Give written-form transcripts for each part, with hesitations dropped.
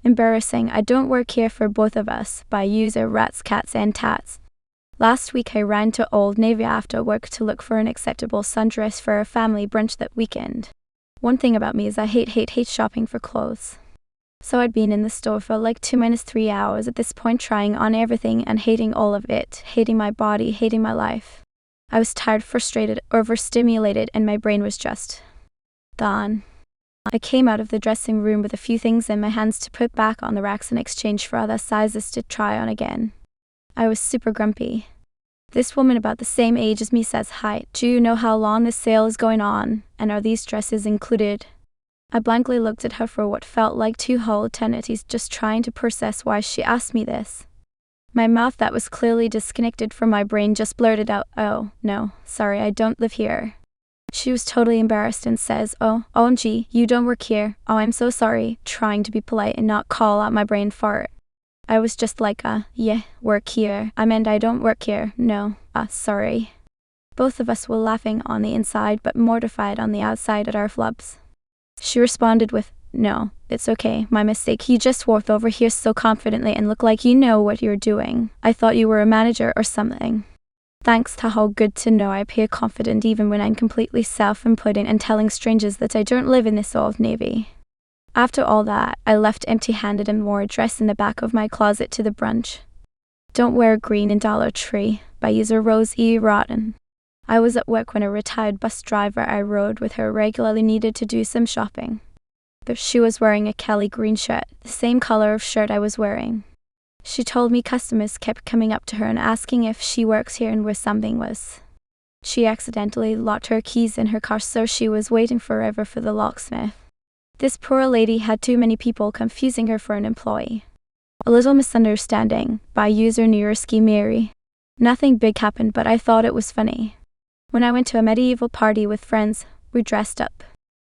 Embarrassing. I don't work here for both of us. By user Rats, Cats and Tats. Last week I ran to Old Navy after work to look for an acceptable sundress for a family brunch that weekend. One thing about me is I hate shopping for clothes. So I'd been in the store for like 2-3 hours at this point, trying on everything and hating all of it, hating my body, hating my life. I was tired, frustrated, overstimulated, and my brain was just gone. I came out of the dressing room with a few things in my hands to put back on the racks in exchange for other sizes to try on again. I was super grumpy. This woman about the same age as me says, "Hi, do you know how long this sale is going on? And are these dresses included?" I blankly looked at her for what felt like 2 whole eternities, just trying to process why she asked me this. My mouth, that was clearly disconnected from my brain, just blurted out, "Oh, no, sorry, I don't live here." She was totally embarrassed and says, "Oh, OMG, you don't work here. Oh, I'm so sorry," trying to be polite and not call out my brain fart. I was just like, yeah, work here. I meant I don't work here. No, sorry. Both of us were laughing on the inside but mortified on the outside at our flubs. She responded with, "No, it's okay, my mistake. You just walked over here so confidently and look like you know what you're doing. I thought you were a manager or something." Thanks to how good to know I appear confident even when I'm completely self-important and telling strangers that I don't live in this Old Navy. After all that, I left empty-handed and wore a dress in the back of my closet to the brunch. Don't wear green in Dollar Tree, by user Rose E. Rotten. I was at work when a retired bus driver I rode with her regularly needed to do some shopping. But she was wearing a Kelly green shirt, the same color of shirt I was wearing. She told me customers kept coming up to her and asking if she works here and where something was. She accidentally locked her keys in her car, so she was waiting forever for the locksmith. This poor lady had too many people confusing her for an employee. A little misunderstanding, by user Neuroski Mary. Nothing big happened, but I thought it was funny. When I went to a medieval party with friends, we dressed up.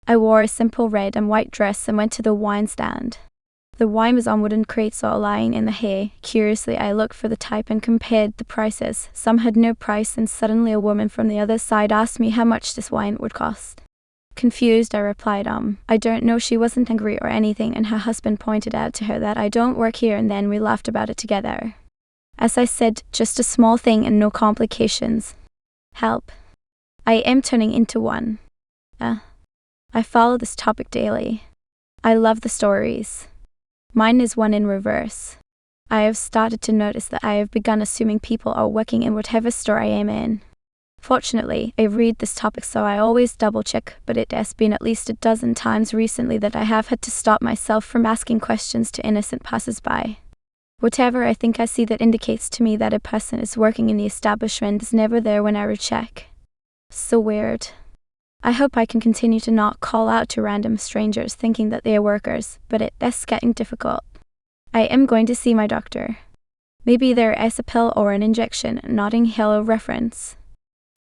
I wore a simple red and white dress and went to the wine stand. The wine was on wooden crates all lying in the hay. Curiously, I looked for the type and compared the prices. Some had no price, and suddenly a woman from the other side asked me how much this wine would cost. Confused, I replied, I don't know. She wasn't angry or anything, and her husband pointed out to her that I don't work here, and then we laughed about it together. As I said, just a small thing and no complications. Help. I am turning into one. I follow this topic daily. I love the stories. Mine is one in reverse. I have started to notice that I have begun assuming people are working in whatever store I am in. Fortunately, I read this topic, so I always double check, but it has been at least a dozen times recently that I have had to stop myself from asking questions to innocent passers-by. Whatever I think I see that indicates to me that a person is working in the establishment is never there when I recheck. So weird. I hope I can continue to not call out to random strangers thinking that they are workers, but it's getting difficult. I am going to see my doctor. Maybe there is a pill or an injection, Notting Hill reference.